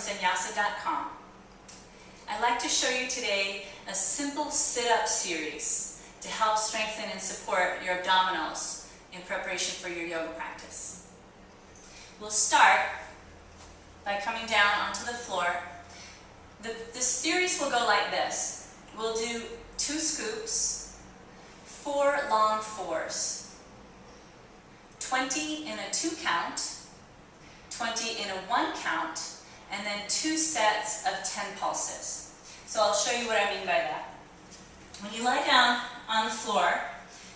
Zenyasa.com. I'd like to show you today a simple sit-up series to help strengthen and support your abdominals in preparation for your yoga practice. We'll start by coming down onto the floor. The series will go like this. We'll do 2 scoops, 4 long 4s, 20 in a 2 count, 20 in a 1 count, and then 2 sets of 10 pulses. So I'll show you what I mean by that. When you lie down on the floor,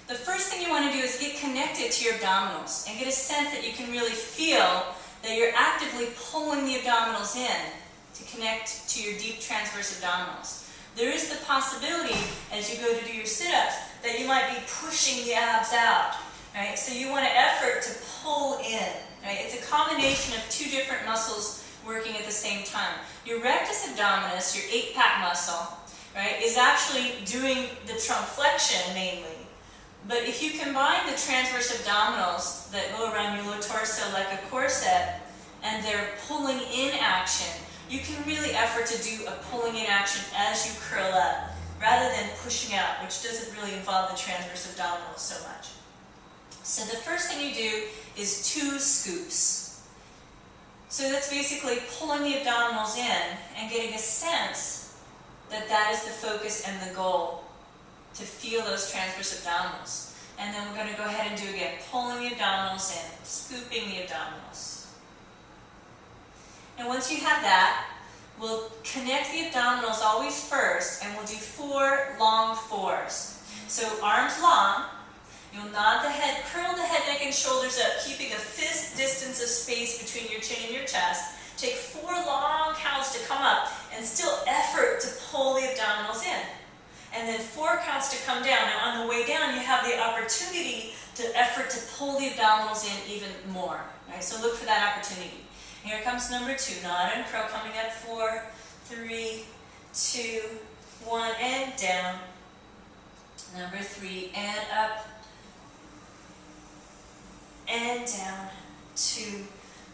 the first thing you want to do is get connected to your abdominals and get a sense that you can really feel that you're actively pulling the abdominals in to connect to your deep transverse abdominals. There is the possibility, as you go to do your sit-ups, that you might be pushing the abs out, right? So you want to effort to pull in, right? It's a combination of 2 different muscles working at the same time. Your rectus abdominis, your 8-pack muscle, right, is actually doing the trunk flexion mainly. But if you combine the transverse abdominals that go around your lower torso like a corset, and they're pulling in action, you can really effort to do a pulling in action as you curl up, rather than pushing out, which doesn't really involve the transverse abdominals so much. So the first thing you do is 2 scoops. So that's basically pulling the abdominals in and getting a sense that that is the focus and the goal, to feel those transverse abdominals. And then we're going to go ahead and do again, pulling the abdominals in, scooping the abdominals. And once you have that, we'll connect the abdominals always first, and we'll do 4 long 4s. So arms long, you'll nod the head, curl the head, neck, and shoulders up, keeping a fist distance of space between your chin and your chest. Take 4 long counts to come up, and still effort to pull the abdominals in. And then 4 counts to come down. Now on the way down, you have the opportunity to effort to pull the abdominals in even more. Right? So look for that opportunity. Here comes number 2. Nod and curl, coming up. 4, 3, 2, 1, and down. Number 3, and up, and down. 2,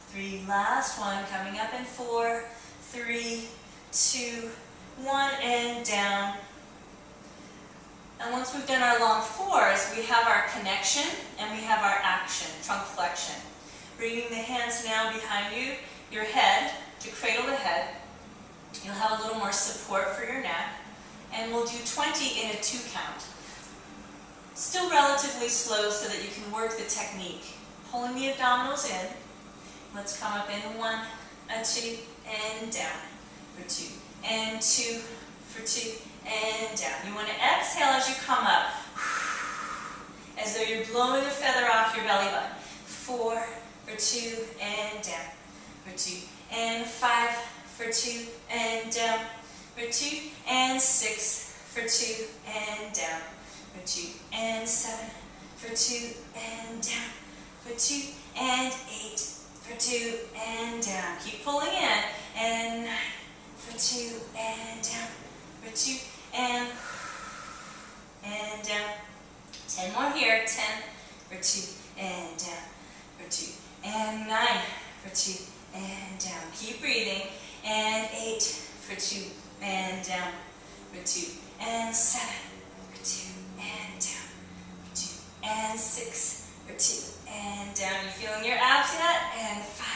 3, last one, coming up in 4, 3, 2, 1, and down. And once we've done our long 4s, we have our connection and we have our action, trunk flexion. Bringing the hands now behind you, your head, to cradle the head. You'll have a little more support for your neck. And we'll do 20 in a 2 count. Still relatively slow so that you can work the technique. Pulling the abdominals in. Let's come up in 1, a 2, and down for 2, and 2 for 2, and down. You want to exhale as you come up, as though you're blowing a feather off your belly button. 4 for 2, and down for 2, and 5 for 2, and down for 2, and 6 for 2, and down for 2, and 7 for 2, and down for 2, and 8 for 2, and down. Keep pulling in, and 9 for 2, and down for 2, and down. 10 more here. 10 for 2, and down for 2, and 9 for 2, and down. Keep breathing. And 8 for 2, and down for 2, and 7 for 2, and down for 2, and 6 for 2, and down. You feeling your abs yet? And 5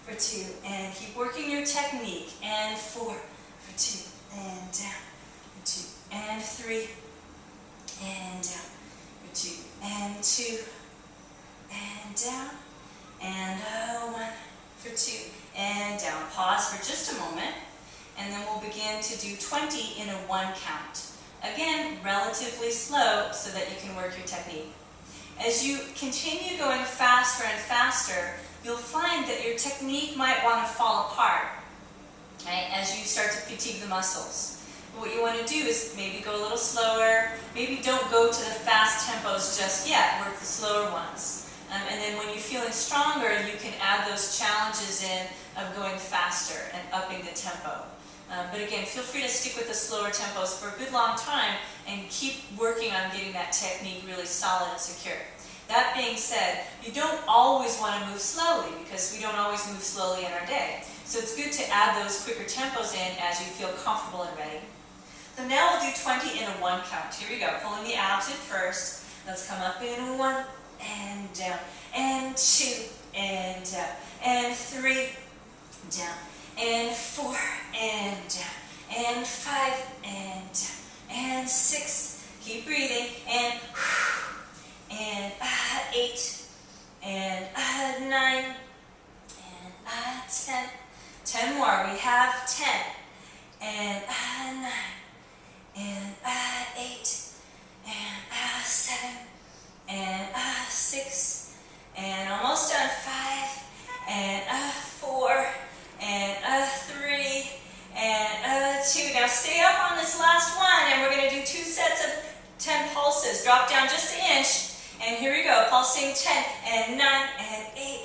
for 2, and keep working your technique. And 4 for 2, and down for 2, and 3, and down for 2, and 2, and down, and 1 for 2, and down. Pause for just a moment, and then we'll begin to do 20 in a 1 count. Again, relatively slow so that you can work your technique. As you continue going faster and faster, you'll find that your technique might want to fall apart, right, as you start to fatigue the muscles. But what you want to do is maybe go a little slower, maybe don't go to the fast tempos just yet, work the slower ones. And then when you're feeling stronger, you can add those challenges in of going faster and upping the tempo. But again, feel free to stick with the slower tempos for a good long time and keep working on getting that technique really solid and secure. That being said, you don't always want to move slowly because we don't always move slowly in our day. So it's good to add those quicker tempos in as you feel comfortable and ready. So now we'll do 20 in a 1 count. Here we go. Pulling the abs in first. Let's come up in 1 and down, and 2 and down, and 3 down, and 4 and down, and 5 and down, and 6. Keep breathing. And 8 and 9 and 10. 10 more. We have 10 and 9 and 8 and 7 and 6 and almost done. 5 and 4 and 3 and 2. Now stay up on this last one, and we're going to do 2 sets of 10 pulses. Drop down just an inch, and here we go. Pulsing 10 and 9 and 8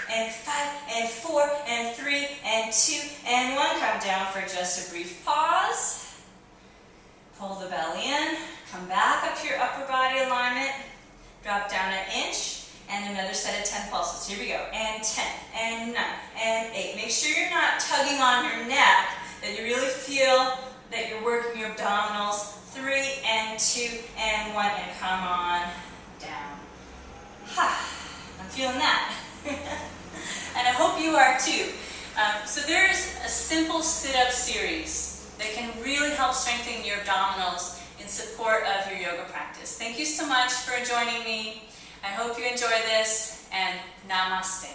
and 5 and 4 and 3 and 2 and 1. Come down for just a brief pause. Pull the belly in. Come back up to your upper body alignment. Drop down an inch, and another set of 10 pulses. Here we go. And 10 and 9 and 8. Make sure you're not tugging on your neck, that you really feel that you're working your abdominals. 3 and 2 and 1, and come on down. I'm feeling that. And I hope you are too. So there's a simple sit-up series that can really help strengthen your abdominals in support of your yoga practice. Thank you so much for joining me. I hope you enjoy this, and namaste.